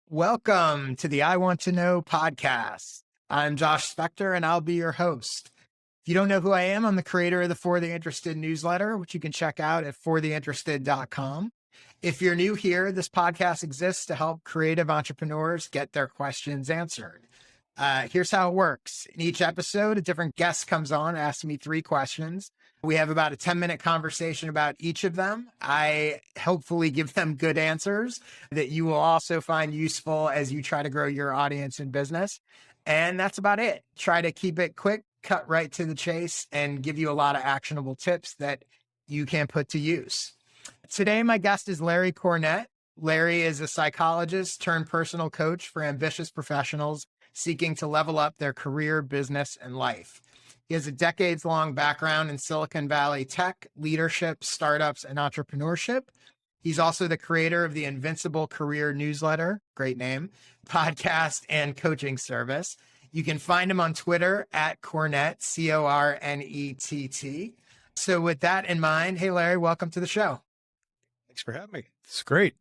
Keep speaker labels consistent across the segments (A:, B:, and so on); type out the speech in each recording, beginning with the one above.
A: Welcome to the I Want to Know podcast. I'm Josh Spector, and I'll be your host. If you don't know who I am, I'm the creator of the For the Interested newsletter, which you can check out at fortheinterested.com. If you're new here, this podcast exists to help creative entrepreneurs get their questions answered. Here's how it works. In each episode, a different guest comes on, asking me 3 questions. We have about a 10-minute conversation about each of them. I hopefully give them good answers that you will also find useful as you try to grow your audience and business. And that's about it. Try to keep it quick, cut right to the chase, and give you a lot of actionable tips that you can put to use. Today, my guest is Larry Cornett. Larry is a psychologist turned personal coach for ambitious professionals seeking to level up their career, business, and life. He has a decades-long background in Silicon Valley tech, leadership, startups, and entrepreneurship. He's also the creator of the Invincible Career Newsletter, great name, podcast, and coaching service. You can find him on Twitter at Cornett, Cornett. So with that in mind, hey, Larry, welcome to the show.
B: Thanks for having me. It's great.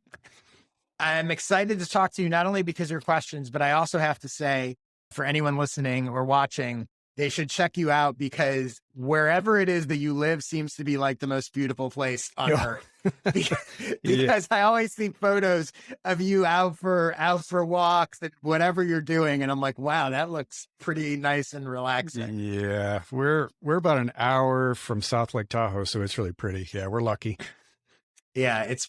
A: I'm excited to talk to you, not only because of your questions, but I also have to say, for anyone listening or watching, they should check you out because wherever it is that you live seems to be like the most beautiful place on earth. Because I always see photos of you out for walks and whatever you're doing. And I'm like, wow, that looks pretty nice and relaxing.
B: Yeah. We're about an hour from South Lake Tahoe, so it's really pretty. Yeah, we're lucky.
A: Yeah, it's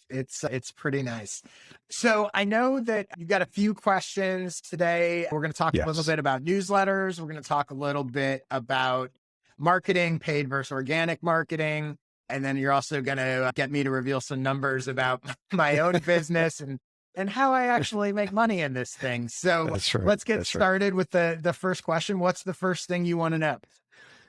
A: pretty nice. So I know that you've got a few questions today. We're going to talk a little bit about newsletters. We're going to talk a little bit about marketing, paid versus organic marketing. And then you're also going to get me to reveal some numbers about my own business and how I actually make money in this thing. So let's get started with the first question. What's the first thing you want to know?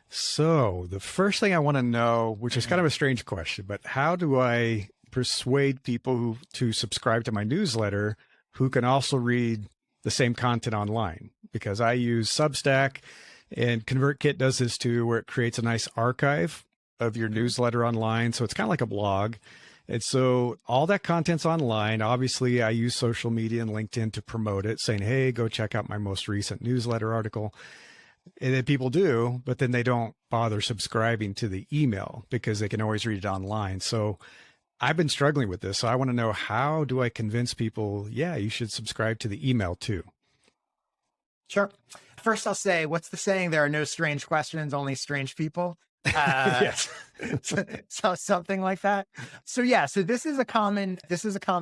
B: So the first thing I want to know, which is kind of a strange question, but how do I persuade people to subscribe to my newsletter who can also read the same content online? Because I use Substack, and ConvertKit does this too, where it creates a nice archive of your newsletter online. So it's kind of like a blog. And so all that content's online. Obviously, I use social media and LinkedIn to promote it, saying, hey, go check out my most recent newsletter article. And then people do, but then they don't bother subscribing to the email because they can always read it online. So I've been struggling with this. So I want to know, how do I convince people, yeah, you should subscribe to the email too?
A: Sure. First, I'll say, what's the saying? There are no strange questions, only strange people.
B: Yes.
A: So something like that. So yeah, so this is a common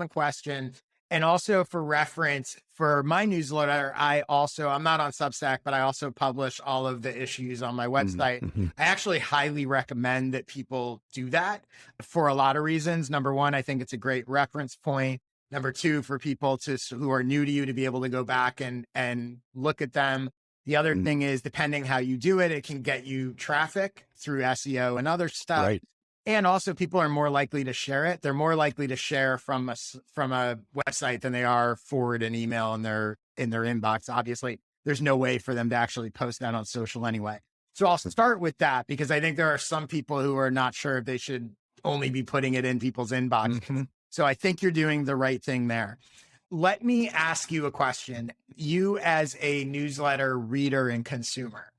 A: question. And also for reference, for my newsletter, I'm not on Substack, but I also publish all of the issues on my website.
B: Mm-hmm.
A: I actually highly recommend that people do that for a lot of reasons. Number one, I think it's a great reference point. Number two, for people who are new to you to be able to go back and look at them. The other thing is, depending how you do it, it can get you traffic through SEO and other stuff.
B: Right.
A: And also people are more likely to share it. They're more likely to share from a website than they are forward an email in their inbox. Obviously, there's no way for them to actually post that on social anyway. So I'll start with that because I think there are some people who are not sure if they should only be putting it in people's inbox.
B: Mm-hmm.
A: So I think you're doing the right thing there. Let me ask you a question. You as a newsletter reader and consumer,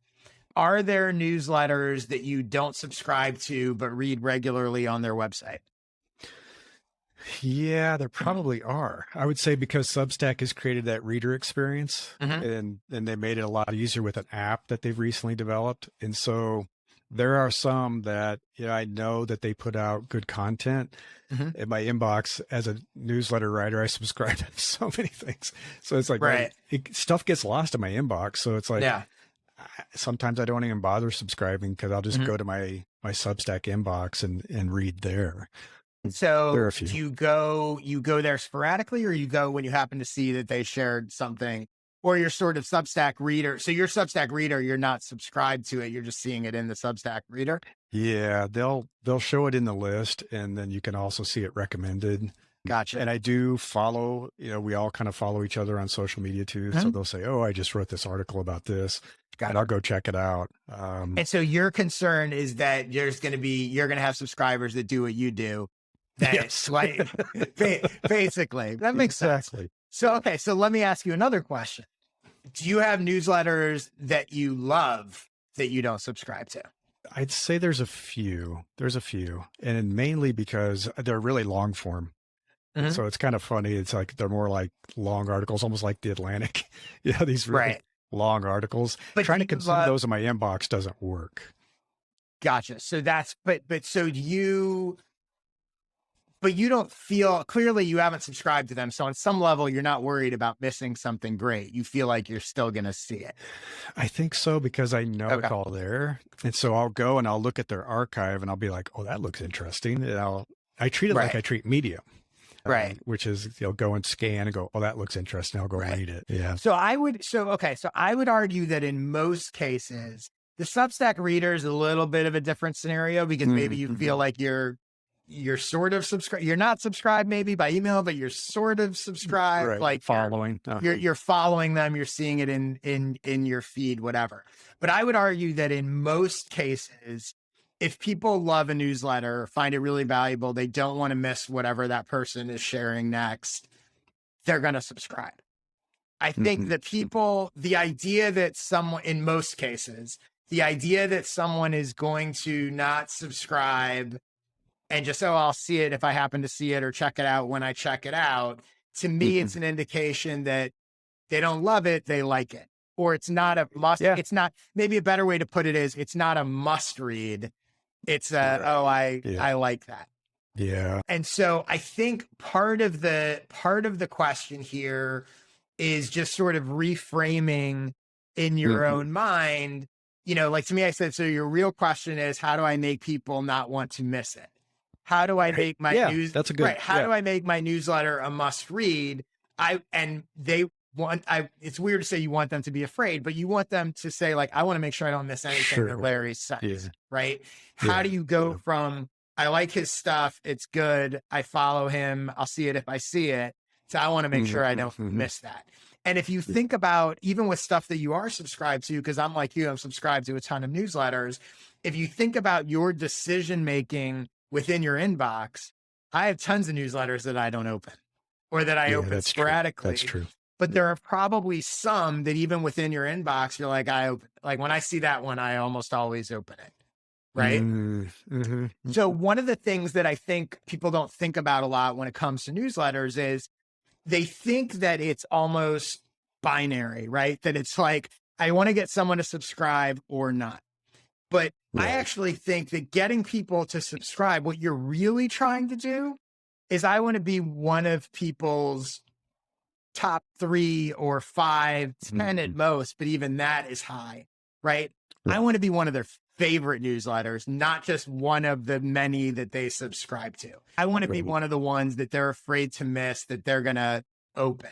A: are there newsletters that you don't subscribe to, but read regularly on their website?
B: Yeah, there probably are. I would say because Substack has created that reader experience, and they made it a lot easier with an app that they've recently developed. And so there are some that, I know that they put out good content. In my inbox as a newsletter writer, I subscribe to so many things. So it's like, stuff gets lost in my inbox. So it's like, sometimes I don't even bother subscribing because I'll just go to my Substack inbox and read there.
A: So there are a few. Do you go there sporadically, or you go when you happen to see that they shared something, or you're sort of Substack reader? So you're Substack reader, you're not subscribed to it. You're just seeing it in the Substack reader.
B: Yeah. They'll show it in the list, and then you can also see it recommended.
A: Gotcha.
B: And I do follow, we all kind of follow each other on social media too. So they'll say, oh, I just wrote this article about this. And I'll go check it out.
A: And so your concern is that you're going to have subscribers that do what you do. That's like, basically, that makes sense. So let me ask you another question. Do you have newsletters that you love that you don't subscribe to?
B: I'd say there's a few. And mainly because they're really long form.
A: Mhm.
B: So it's kind of funny. It's like they're more like long articles, almost like the Atlantic. These really
A: Right.
B: long articles.
A: But
B: Trying
A: do
B: to
A: you
B: consume
A: love,
B: those in my inbox doesn't work.
A: gotcha. So that's, but so but you don't feel, clearly you haven't subscribed to them. So on some level, you're not worried about missing something great. You feel like you're still going to see it.
B: I think so because I know
A: Okay.
B: it's all there. And so I'll go and I'll look at their archive and I'll be like, oh, that looks interesting. And I treat it like I treat Medium.
A: Right.
B: Which is, go and scan and go, oh, that looks interesting. I'll go read it. Yeah.
A: So I would argue that in most cases, the Substack reader is a little bit of a different scenario because maybe you feel like you're sort of subscribed. You're not subscribed maybe by email, but you're sort of subscribed.
B: Right.
A: Like
B: following.
A: You're following them. You're seeing it in your feed, whatever. But I would argue that in most cases, if people love a newsletter, find it really valuable, they don't want to miss whatever that person is sharing next, they're going to subscribe. I think that the idea that someone, in most cases, the idea that someone is going to not subscribe and just, oh, I'll see it if I happen to see it or check it out when I check it out, to me, it's an indication that they don't love it, they like it. Or it's not a must. Yeah. It's not, maybe a better way to put it is, it's not a must read. It's I like that.
B: Yeah.
A: And so I think part of the question here is just sort of reframing in your own mind, like to me, I said, so your real question is, how do I make people not want to miss it? How do I make my
B: that's a good,
A: How do I make my newsletter a must read? It's weird to say you want them to be afraid, but you want them to say like, I want to make sure I don't miss anything that Larry says, right? How do you go from, I like his stuff, it's good, I follow him, I'll see it if I see it, to I want to make sure I don't miss that. And if you think about, even with stuff that you are subscribed to, because I'm like you, I'm subscribed to a ton of newsletters. If you think about your decision-making within your inbox, I have tons of newsletters that I don't open or that I open sporadically.
B: That's true.
A: But there are probably some that even within your inbox, you're like, when I see that one, I almost always open it. Right. So one of the things that I think people don't think about a lot when it comes to newsletters is they think that it's almost binary, right? That it's like, I want to get someone to subscribe or not. But I actually think that getting people to subscribe, what you're really trying to do is I want to be one of people's top 3 or 5, 10 at most, but even that is high, right? I want to be one of their favorite newsletters, not just one of the many that they subscribe to. I want to be one of the ones that they're afraid to miss, that they're going to open.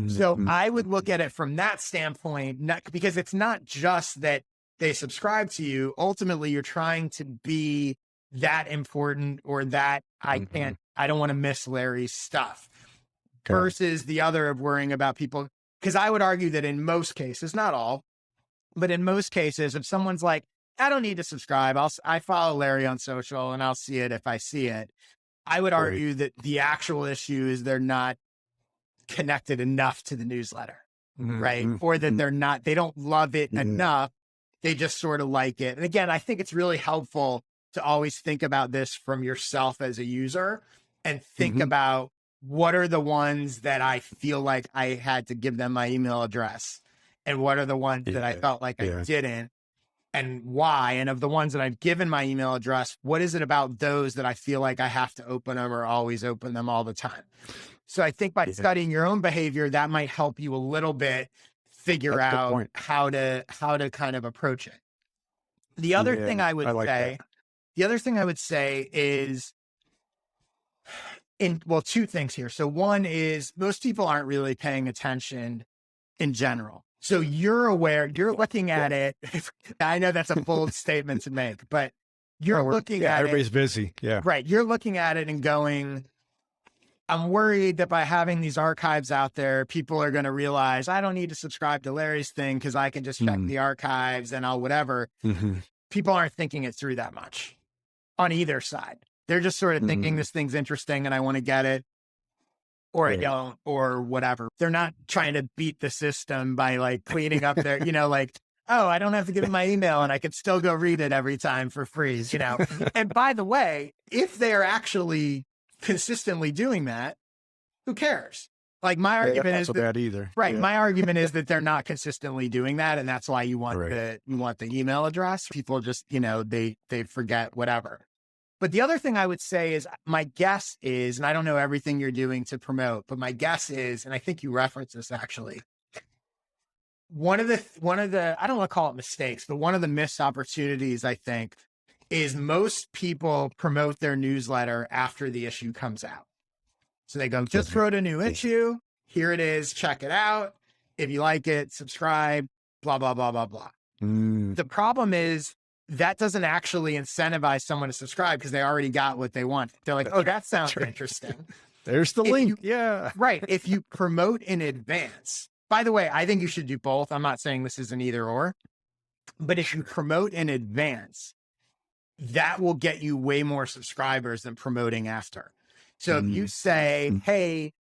A: So I would look at it from that standpoint, because it's not just that they subscribe to you. Ultimately, you're trying to be that important, or that I don't want to miss Larry's stuff. Versus the other of worrying about people. Because I would argue that in most cases, not all, but in most cases, if someone's like, I don't need to subscribe, I follow Larry on social and I'll see it if I see it, I would argue that the actual issue is they're not connected enough to the newsletter, right? Or that they don't love it enough. They just sort of like it. And again, I think it's really helpful to always think about this from yourself as a user and think about, what are the ones that I feel like I had to give them my email address? And what are the ones that I felt like I didn't? And why? And of the ones that I've given my email address, what is it about those that I feel like I have to open them or always open them all the time? So I think by studying your own behavior, that might help you a little bit figure out how to kind of approach it. The other thing I would say is, two things here. So one is, most people aren't really paying attention in general. So you're aware, you're looking at it. I know that's a bold statement to make, but you're looking at
B: everybody's busy. Yeah.
A: Right. You're looking at it and going, I'm worried that by having these archives out there, people are going to realize I don't need to subscribe to Larry's thing because I can just check the archives and I'll whatever. People aren't thinking it through that much on either side. They're just sort of thinking this thing's interesting and I want to get it. or I don't, or whatever. They're not trying to beat the system by like cleaning up their, like, oh, I don't have to give them my email and I can still go read it every time for free, And by the way, if they are actually consistently doing that, who cares? Like my argument is
B: that either.
A: Right.
B: Yeah.
A: My argument is that they're not consistently doing that. And that's why you want the email address. People just, they forget whatever. But the other thing I would say is my guess is, and I don't know everything you're doing to promote, but my guess is, and I think you referenced this actually, one of the, I don't want to call it mistakes, but one of the missed opportunities, I think, is most people promote their newsletter after the issue comes out. So they go, just wrote a new issue. Here it is. Check it out. If you like it, subscribe, blah, blah, blah, blah, blah. The problem is that doesn't actually incentivize someone to subscribe because they already got what they want. They're like, oh, that sounds interesting.
B: There's the link.
A: Right. If you promote in advance, by the way, I think you should do both. I'm not saying this is an either or, but if you promote in advance, that will get you way more subscribers than promoting after. So if you say, hey,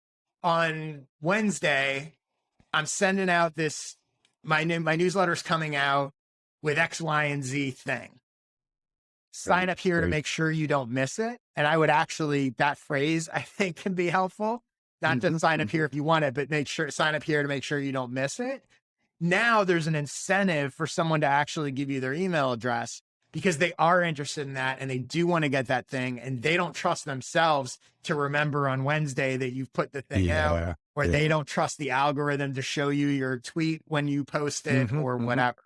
A: on Wednesday, I'm sending out this, my newsletter's coming out with X, Y, and Z thing. Sign up here to make sure you don't miss it. And I would actually, that phrase I think can be helpful. Not just sign up here if you want it, but sign up here to make sure you don't miss it. Now there's an incentive for someone to actually give you their email address because they are interested in that and they do want to get that thing and they don't trust themselves to remember on Wednesday that you've put the thing out, or they don't trust the algorithm to show you your tweet when you post it or whatever.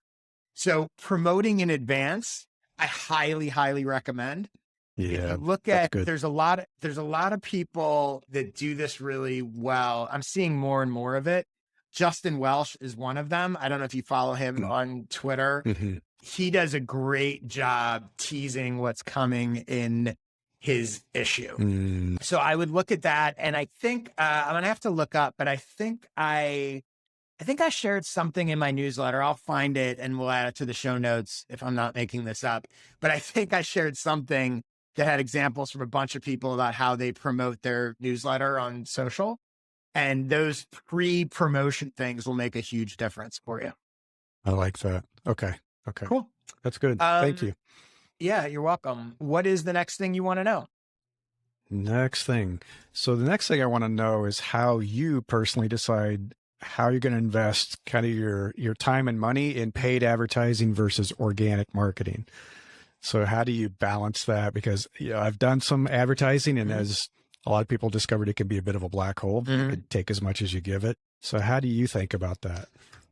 A: So promoting in advance, I highly, highly recommend. If you look at, there's a lot of people that do this really well. I'm seeing more and more of it. Justin Welsh is one of them. I don't know if you follow him on Twitter. He does a great job teasing what's coming in his issue. So I would look at that. And I think I'm going to have to look up, but I think I shared something in my newsletter. I'll find it and we'll add it to the show notes if I'm not making this up. But I think I shared something that had examples from a bunch of people about how they promote their newsletter on social. And those pre-promotion things will make a huge difference for you.
B: I like that. Okay.
A: Cool.
B: That's good. Thank you.
A: Yeah, you're welcome. What is the next thing you want to know?
B: Next thing. So the next thing I want to know is how you personally decide how you're going to invest kind of your time and money in paid advertising versus organic marketing. So how do you balance that? Because I've done some advertising and as a lot of people discovered, it can be a bit of a black hole. It'd take as much as you give it. So how do you think about that?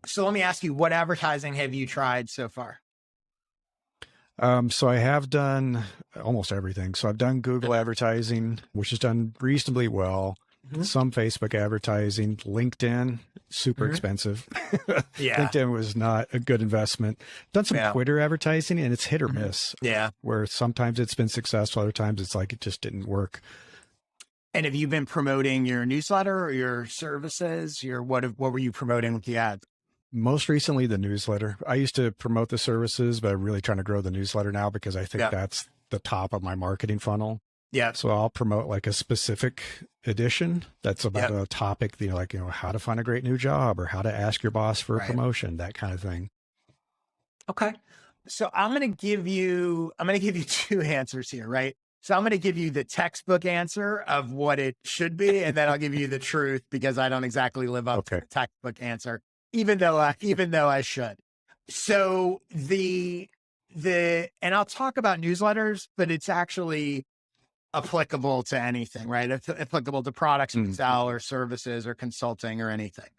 A: So let me ask you, what advertising have you tried so far?
B: So I have done almost everything. So I've done Google advertising, which has done reasonably well. Some Facebook advertising, LinkedIn, super expensive. LinkedIn was not a good investment. Done some Twitter advertising and it's hit or miss. Where sometimes it's been successful, other times it's like it just didn't work.
A: And have you been promoting your newsletter or your services? What were you promoting with the ad?
B: Most recently, the newsletter. I used to promote the services, but I'm really trying to grow the newsletter now because I think that's the top of my marketing funnel. So I'll promote like a specific edition that's about a topic, how to find a great new job or how to ask your boss for a promotion, that kind of thing.
A: Okay. So I'm going to give you two answers here, right? So I'm going to give you the textbook answer of what it should be, and then I'll give you the truth because I don't exactly live up to the textbook answer, even though I should. So and I'll talk about newsletters, but it's actually applicable to anything, right? It's applicable to products you sell or services or consulting or anything.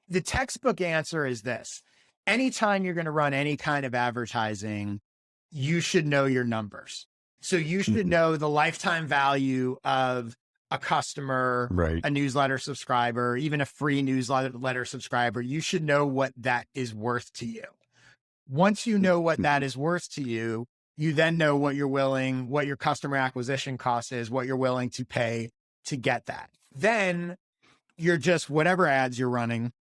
A: The textbook answer is this. Anytime you're going to run any kind of advertising, you should know your numbers. So you should know the lifetime value of a customer, a newsletter subscriber, even a free newsletter subscriber. You should know what that is worth to you. Once you know what that is worth to you, you then know what your customer acquisition cost is, what you're willing to pay to get that. Then you're just whatever ads you're running,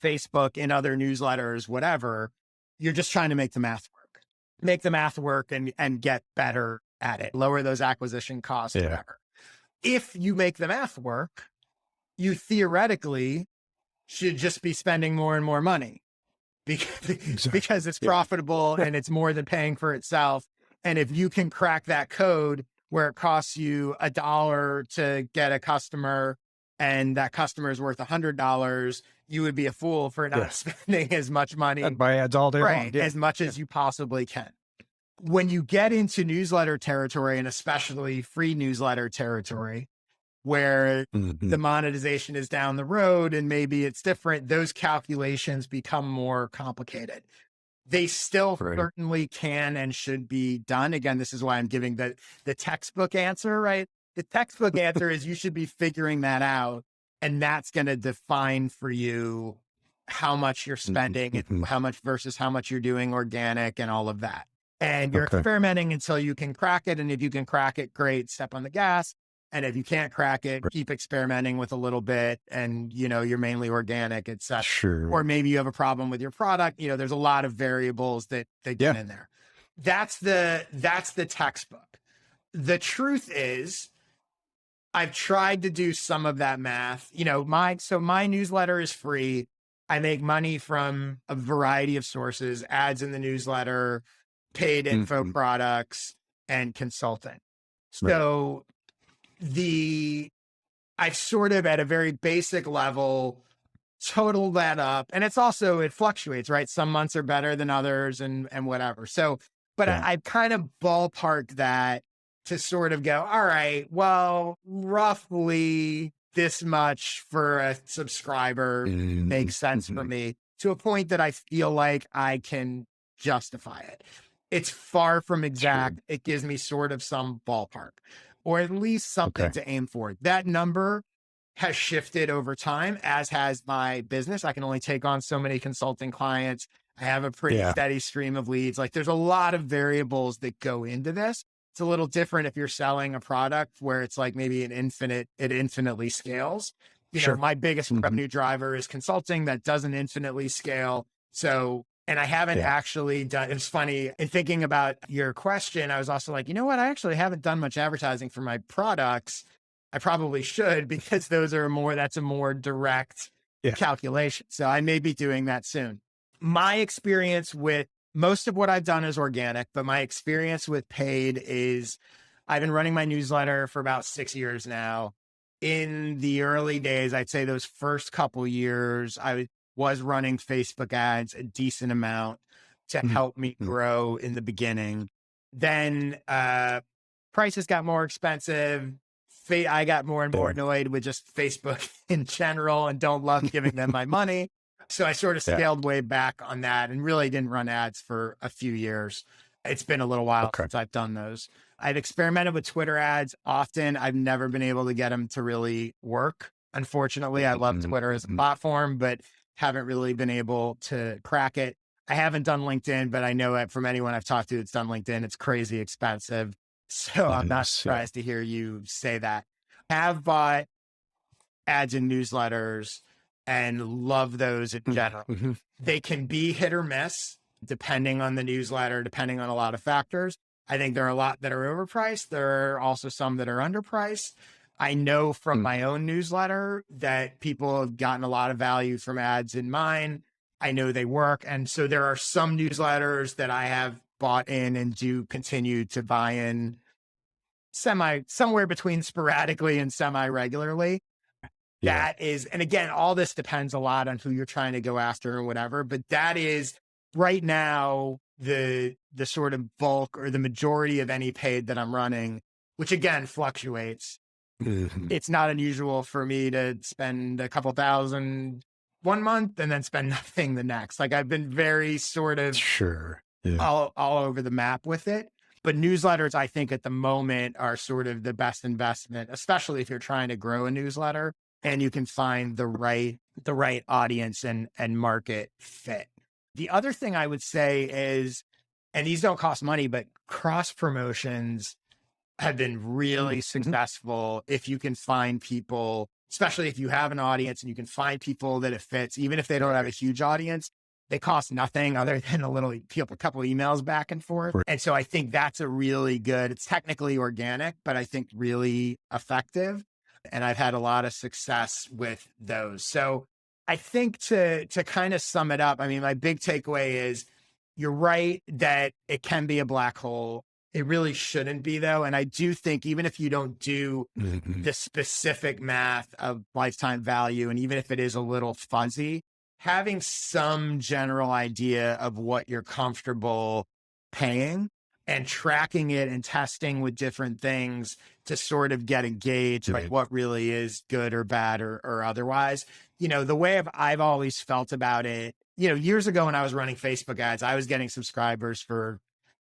A: Facebook, in other newsletters, whatever, you're just trying to make the math work and get better at it, lower those acquisition costs, whatever. If you make the math work, you theoretically should just be spending more and more money because it's profitable and it's more than paying for itself. And if you can crack that code where it costs you $1 to get a customer and that customer is worth $100, you would be a fool for not spending as much money.
B: And buy ads all day long.
A: Right, as much as you possibly can. When you get into newsletter territory, and especially free newsletter territory, where the monetization is down the road and maybe it's different, those calculations become more complicated. They still certainly can and should be done. Again, this is why I'm giving the textbook answer, right? The textbook answer is you should be figuring that out, and that's going to define for you how much you're spending and how much versus how much you're doing organic and all of that. And you're experimenting until you can crack it. And if you can crack it, great, step on the gas. And if you can't crack it, keep experimenting with a little bit and, you're mainly organic, et cetera.
B: Sure.
A: Or maybe you have a problem with your product. There's a lot of variables that get in there. That's the textbook. The truth is, I've tried to do some of that math. My newsletter is free. I make money from a variety of sources, ads in the newsletter, paid info products, and consulting. So I've sort of at a very basic level totaled that up. And it fluctuates, right? Some months are better than others and whatever. So, but I've kind of ballparked that to sort of go, all right, well, roughly this much for a subscriber makes sense for me to a point that I feel like I can justify it. It's far from exact. It gives me sort of some ballpark, or at least something to aim for. That number has shifted over time, as has my business. I can only take on so many consulting clients. I have a pretty steady stream of leads. Like, there's a lot of variables that go into this. It's a little different if you're selling a product where it's like maybe it infinitely scales. My biggest revenue driver is consulting that doesn't infinitely scale. So, and I haven't actually done, it's funny, in thinking about your question, I was also like, I actually haven't done much advertising for my products. I probably should, because that's a more direct calculation. So I may be doing that soon. My experience with most of what I've done is organic, but my experience with paid is I've been running my newsletter for about 6 years now. In the early days, I'd say those first couple years, I was running Facebook ads a decent amount to help me grow in the beginning. Then prices got more expensive. I got more and more annoyed with just Facebook in general and don't love giving them my money. So I sort of scaled way back on that and really didn't run ads for a few years. It's been a little while since I've done those. I've experimented with Twitter ads often. I've never been able to get them to really work. Unfortunately, I love Twitter as a platform, but haven't really been able to crack it. I haven't done LinkedIn, but I know it from anyone I've talked to that's done LinkedIn. It's crazy expensive. So I'm not surprised to hear you say that. I have bought ads in newsletters and love those in general. They can be hit or miss depending on the newsletter, depending on a lot of factors. I think there are a lot that are overpriced. There are also some that are underpriced. I know from my own newsletter that people have gotten a lot of value from ads in mine. I know they work. And so there are some newsletters that I have bought in and do continue to buy in somewhere between sporadically and semi-regularly. That is, and again, all this depends a lot on who you're trying to go after or whatever, but that is right now the sort of bulk or the majority of any paid that I'm running, which again fluctuates. It's not unusual for me to spend a couple thousand one month and then spend nothing the next. Like, I've been very sort of all over the map with it. But newsletters, I think at the moment, are sort of the best investment, especially if you're trying to grow a newsletter and you can find the right audience and market fit. The other thing I would say is, and these don't cost money, but cross promotions have been really successful if you can find people, especially if you have an audience and you can find people that it fits, even if they don't have a huge audience. They cost nothing other than a couple emails back and forth. And so I think that's a really good, it's technically organic, but I think really effective. And I've had a lot of success with those. So I think to kind of sum it up, I mean, my big takeaway is you're right that it can be a black hole. It really shouldn't be, though. And I do think even if you don't do the specific math of lifetime value, and even if it is a little fuzzy, having some general idea of what you're comfortable paying and tracking it and testing with different things to sort of get a gauge like what really is good or bad or otherwise. You know, the way I've always felt about it, you know, years ago when I was running Facebook ads, I was getting subscribers for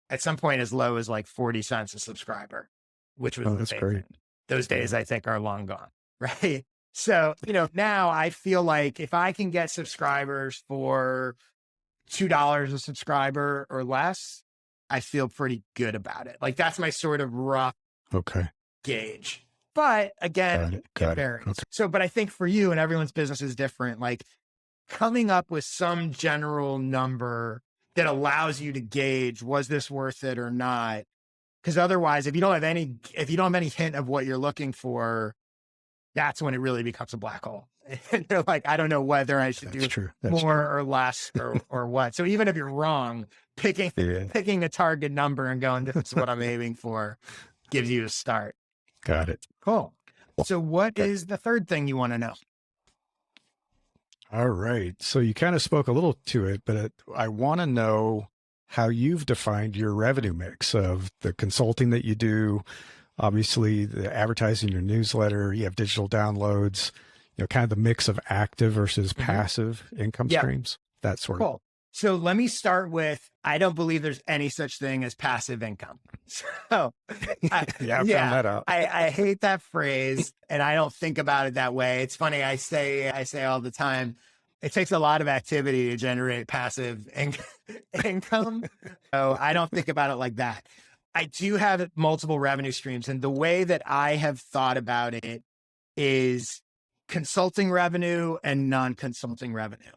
A: at some point as low as like 40 cents a subscriber, which was
B: that's great.
A: Those days I think are long gone, right? So, you know, now I feel like if I can get subscribers for $2 a subscriber or less, I feel pretty good about it. Like that's my sort of rough gauge. But again, it varies. Okay. So, but I think for you and everyone's business is different. Like coming up with some general number that allows you to gauge, was this worth it or not? Because otherwise, if you don't have any hint of what you're looking for, that's when it really becomes a black hole. And you're like, I don't know whether I should do more or less or what. So even if you're wrong, picking a target number and going, this is what I'm aiming for, gives you a start.
B: Got it.
A: Cool. So what is the third thing you want to know?
B: All right. So you kind of spoke a little to it, but I want to know how you've defined your revenue mix of the consulting that you do, obviously the advertising, your newsletter, you have digital downloads, you know, kind of the mix of active versus passive income streams, that sort of.
A: So let me start with, I don't believe there's any such thing as passive income. So
B: I've found that out.
A: I hate that phrase and I don't think about it that way. It's funny. I say all the time, it takes a lot of activity to generate passive income. So I don't think about it like that. I do have multiple revenue streams. And the way that I have thought about it is consulting revenue and non-consulting revenue.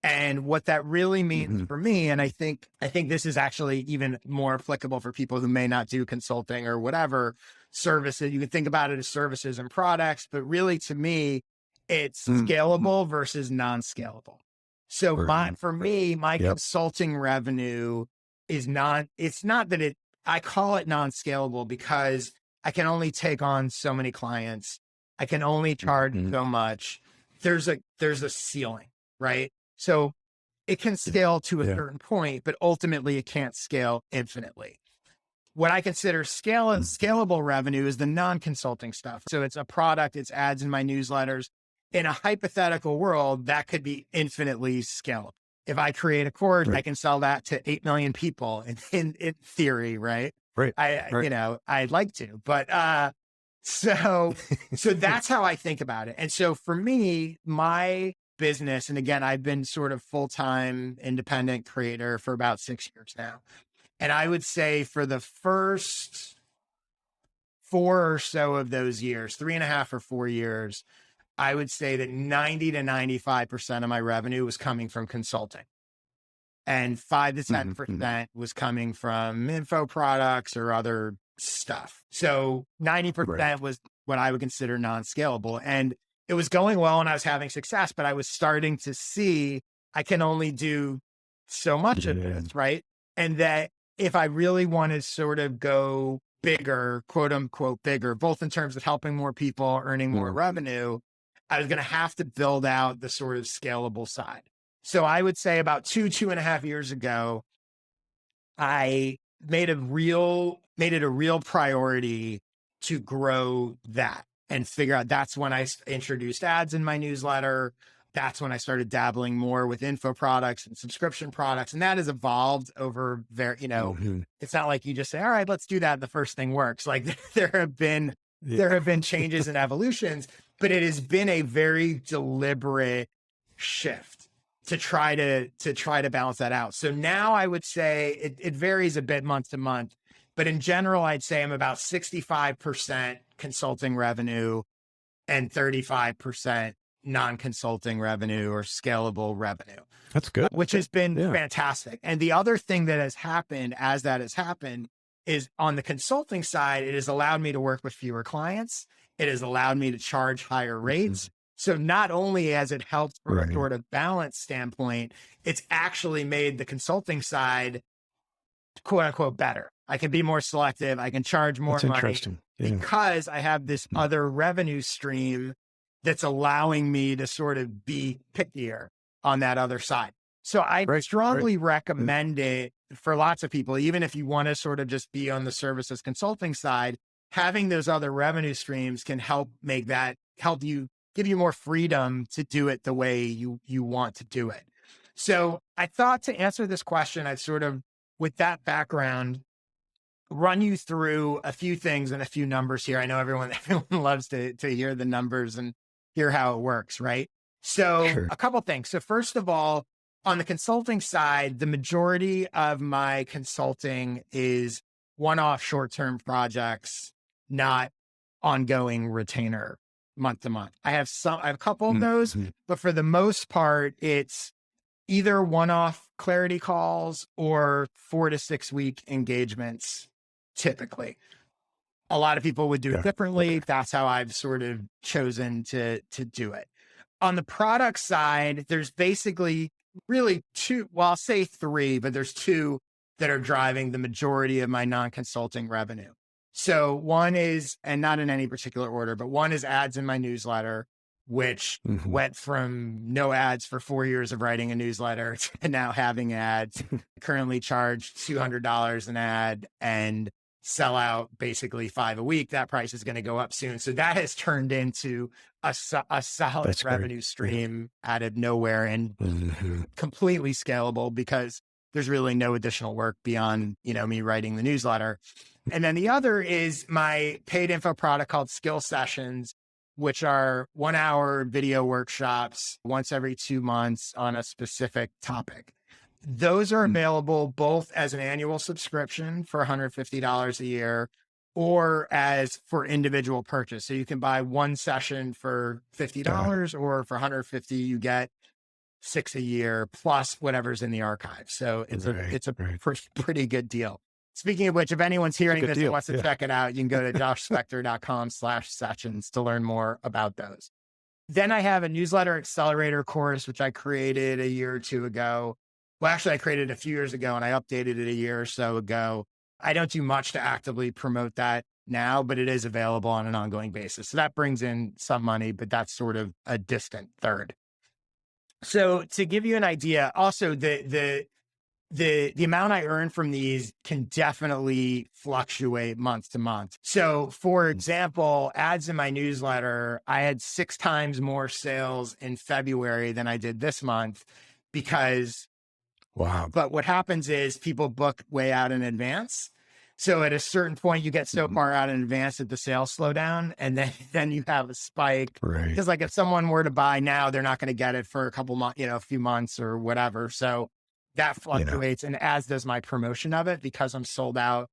A: And what that really means for me, and I think this is actually even more applicable for people who may not do consulting or whatever services. You can think about it as services and products, but really to me, it's scalable versus non-scalable. So for me, my consulting revenue is I call it non-scalable because I can only take on so many clients. I can only charge so much. There's a ceiling, right? So it can scale to a certain point, but ultimately it can't scale infinitely. What I consider scalable revenue is the non-consulting stuff. So it's a product, it's ads in my newsletters. In a hypothetical world, that could be infinitely scalable. If I create a course, I can sell that to 8 million people in theory, right? You know, I'd like to, but so that's how I think about it. And so for me, my business, and again, I've been sort of full-time independent creator for about 6 years now. And I would say for the first 4 or so of those years, 3.5 or 4 years, I would say that 90 to 95% of my revenue was coming from consulting. And 5 to 10% was coming from info products or other stuff. So 90% was what I would consider non-scalable. And it was going well and I was having success, but I was starting to see I can only do so much of this, right? And that if I really want to sort of go bigger, quote unquote bigger, both in terms of helping more people, earning more revenue, I was going to have to build out the sort of scalable side. So I would say about 2.5 years ago, I made it a real priority to grow that and figure out. That's when I introduced ads in my newsletter. That's when I started dabbling more with info products and subscription products. And that has evolved over it's not like you just say, all right, let's do that. The first thing works. Like there have been changes and evolutions, but it has been a very deliberate shift to try to balance that out. So now I would say it varies a bit month to month, but in general, I'd say I'm about 65% consulting revenue and 35% non-consulting revenue or scalable revenue.
B: That's good.
A: Which has been fantastic. And the other thing that has happened is on the consulting side, it has allowed me to work with fewer clients It has allowed me to charge higher rates. So not only has it helped from a sort of balance standpoint, it's actually made the consulting side, quote unquote, better. I can be more selective. I can charge more
B: That's
A: money
B: interesting. Yeah.
A: because I have this other revenue stream that's allowing me to sort of be pickier on that other side. So I strongly recommend it for lots of people, even if you want to sort of just be on the services consulting side. Having those other revenue streams can help make that, help you, give you more freedom to do it the way you want to do it. So I thought to answer this question, I'd sort of, with that background, run you through a few things and a few numbers here. I know everyone loves to hear the numbers and hear how it works, right? So a couple things. So first of all, on the consulting side, the majority of my consulting is one-off short-term projects, not ongoing retainer month to month. I have a couple of those, but for the most part, it's either one-off clarity calls or 4 to 6 week engagements, typically. A lot of people would do it differently. That's how I've sort of chosen to do it. On the product side, there's basically really two, well, I'll say three, but there's two that are driving the majority of my non-consulting revenue. So one is, and not in any particular order, but one is ads in my newsletter, which went from no ads for 4 years of writing a newsletter to now having ads. Currently charge $200 an ad and sell out basically 5 a week. That price is going to go up soon. So that has turned into a solid revenue stream out of nowhere and completely scalable because there's really no additional work beyond, me writing the newsletter. And then the other is my paid info product called Skill Sessions, which are 1 hour video workshops once every 2 months on a specific topic. Those are available both as an annual subscription for $150 a year or as for individual purchase. So you can buy one session for $50 or for $150, you get 6 a year plus whatever's in the archive. So it's a pretty good deal. Speaking of which, if anyone's hearing this and wants to check it out, you can go to joshspector.com/sessions to learn more about those. Then I have a newsletter accelerator course, which I created a year or two ago. Well, actually, I created it a few years ago and I updated it a year or so ago. I don't do much to actively promote that now, but it is available on an ongoing basis. So that brings in some money, but that's sort of a distant third. So to give you an idea, also the amount I earn from these can definitely fluctuate month to month. So for example, ads in my newsletter, I had 6 times more sales in February than I did this month because but what happens is people book way out in advance. So at a certain point, you get so far out in advance that the sales slow down, and then you have a spike. Because like if someone were to buy now, they're not going to get it for a couple months, a few months or whatever. So that fluctuates, and as does my promotion of it, because I'm sold out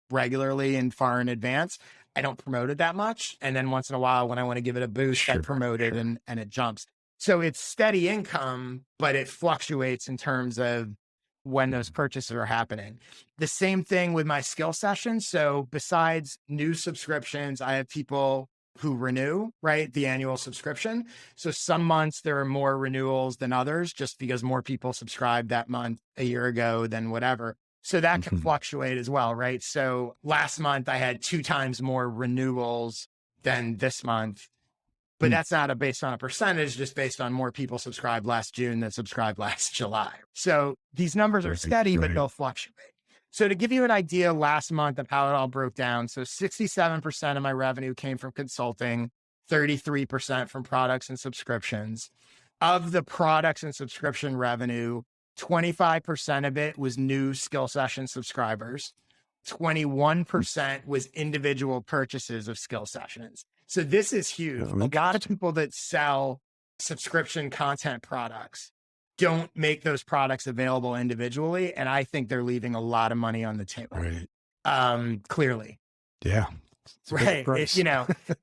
A: regularly and far in advance. I don't promote it that much, and then once in a while, when I want to give it a boost, I promote it, and it jumps. So it's steady income, but it fluctuates in terms of when those purchases are happening. The same thing with my skill sessions. So besides new subscriptions, I have people who renew, right? The annual subscription. So some months there are more renewals than others, just because more people subscribed that month a year ago than whatever. So that can fluctuate as well, right? So last month I had 2 times more renewals than this month. But that's not based on a percentage, just based on more people subscribed last June than subscribed last July. So these numbers are steady, but they'll fluctuate. So to give you an idea last month of how it all broke down, so 67% of my revenue came from consulting, 33% from products and subscriptions. Of the products and subscription revenue, 25% of it was new skill session subscribers. 21% was individual purchases of skill sessions. So this is huge. A lot of people that sell subscription content products don't make those products available individually. And I think they're leaving a lot of money on the table. Clearly.
B: Yeah.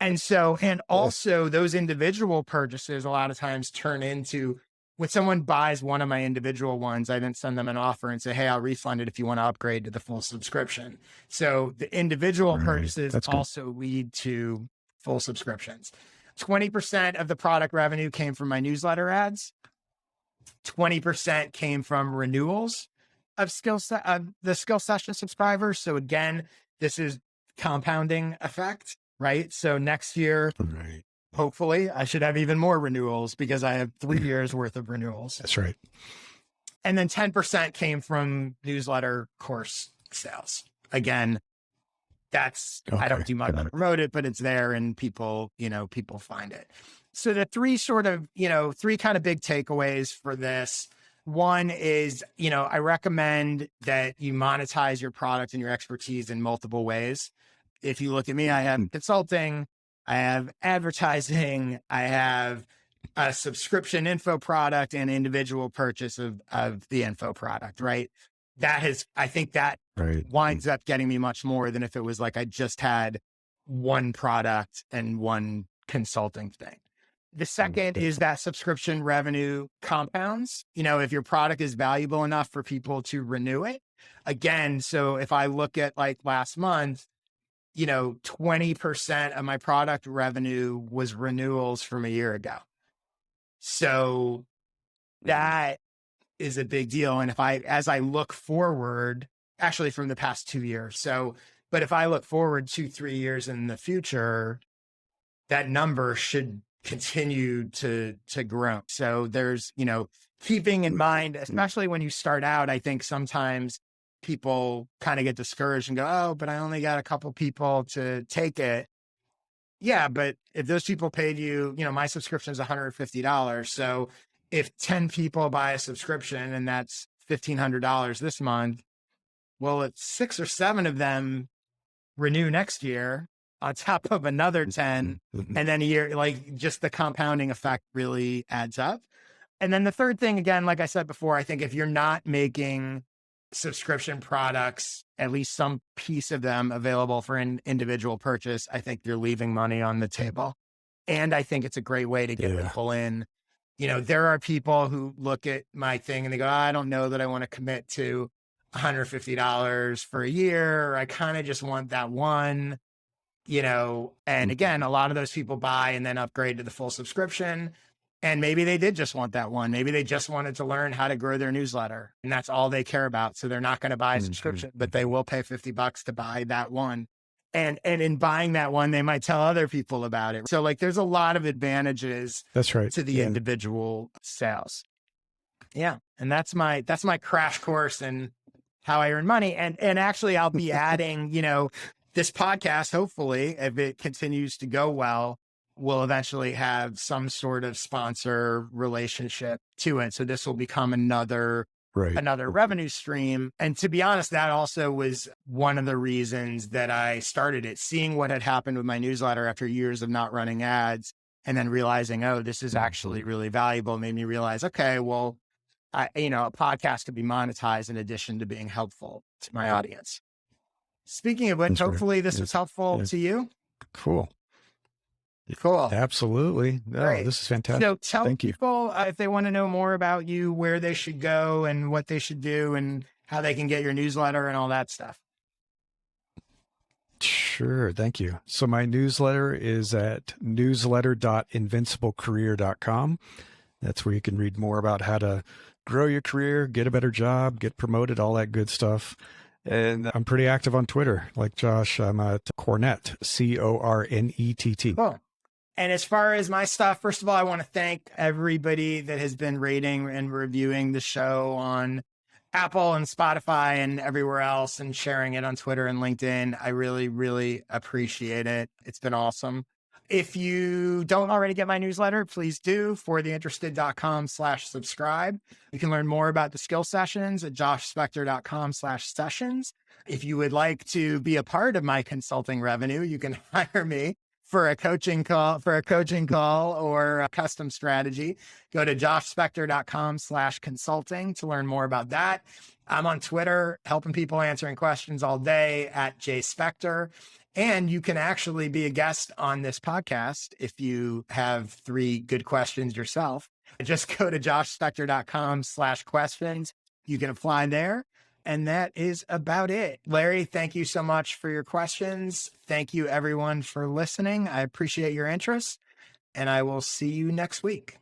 A: And also those individual purchases a lot of times turn into, when someone buys one of my individual ones, I then send them an offer and say, hey, I'll refund it if you want to upgrade to the full subscription. So the individual purchases also lead to full subscriptions. 20% of the product revenue came from my newsletter ads. 20% came from renewals of the skill session subscribers. So again, this is compounding effect, right? So next year,
B: Right.
A: hopefully I should have even more renewals because I have 3 years worth of renewals.
B: That's right.
A: And then 10% came from newsletter course sales. Again, I don't do much to promote it, but it's there and people find it. So the three kind of big takeaways for this. One is, I recommend that you monetize your product and your expertise in multiple ways. If you look at me, I have consulting, I have advertising, I have a subscription info product and individual purchase of the info product, right? I think that winds up getting me much more than if it was like I just had one product and one consulting thing. The second is that subscription revenue compounds. If your product is valuable enough for people to renew it, again, so if I look at like last month, 20% of my product revenue was renewals from a year ago. So that is a big deal. And as I look forward, actually from the past 2 years. But if I look forward 2-3 years in the future, that number should continue to grow. So there's, keeping in mind, especially when you start out, I think sometimes people kind of get discouraged and go, oh, but I only got a couple people to take it. Yeah, but if those people paid you, my subscription is $150. So if 10 people buy a subscription and that's $1,500 this month, well, it's 6 or 7 of them renew next year on top of another 10. And then a year, like just the compounding effect really adds up. And then the third thing, again, like I said before, I think if you're not making subscription products, at least some piece of them available for an individual purchase, I think you're leaving money on the table. And I think it's a great way to get people in. There are people who look at my thing and they go, I don't know that I want to commit to $150 for a year. Or I kind of just want that one, and again, a lot of those people buy and then upgrade to the full subscription. And maybe they did just want that one. Maybe they just wanted to learn how to grow their newsletter and that's all they care about. So they're not going to buy a subscription, but they will pay $50 to buy that one. And in buying that one, they might tell other people about it. So like, there's a lot of advantages to the individual sales. Yeah. And that's my crash course in how I earn money. And actually I'll be adding, this podcast, hopefully, if it continues to go well, will eventually have some sort of sponsor relationship to it. So this will become another revenue stream. And to be honest, that also was one of the reasons that I started it, seeing what had happened with my newsletter after years of not running ads and then realizing, oh, this is actually really valuable, made me realize, okay, well, a podcast could be monetized in addition to being helpful to my audience. Speaking of which, hopefully this was helpful to you.
B: Cool.
A: Great.
B: Absolutely. This is fantastic.
A: So tell people if they want to know more about you, where they should go and what they should do and how they can get your newsletter and all that stuff.
B: Sure. Thank you. So my newsletter is at newsletter.invinciblecareer.com. That's where you can read more about how to grow your career, get a better job, get promoted, all that good stuff. And I'm pretty active on Twitter. Like Josh, I'm at Cornett, Cornett.
A: Cool. And as far as my stuff, first of all, I want to thank everybody that has been rating and reviewing the show on Apple and Spotify and everywhere else and sharing it on Twitter and LinkedIn. I really, really appreciate it. It's been awesome. If you don't already get my newsletter, please do, fortheinterested.com/subscribe. You can learn more about the skill sessions at joshspector.com/sessions. If you would like to be a part of my consulting revenue, you can hire me for a coaching call or a custom strategy. Go to joshspector.com/consulting to learn more about that. I'm on Twitter, helping people answering questions all day at jspector. And you can actually be a guest on this podcast if you have 3 good questions yourself. Just go to joshspector.com/questions. You can apply there. And that is about it. Larry, thank you so much for your questions. Thank you, everyone, for listening. I appreciate your interest, and I will see you next week.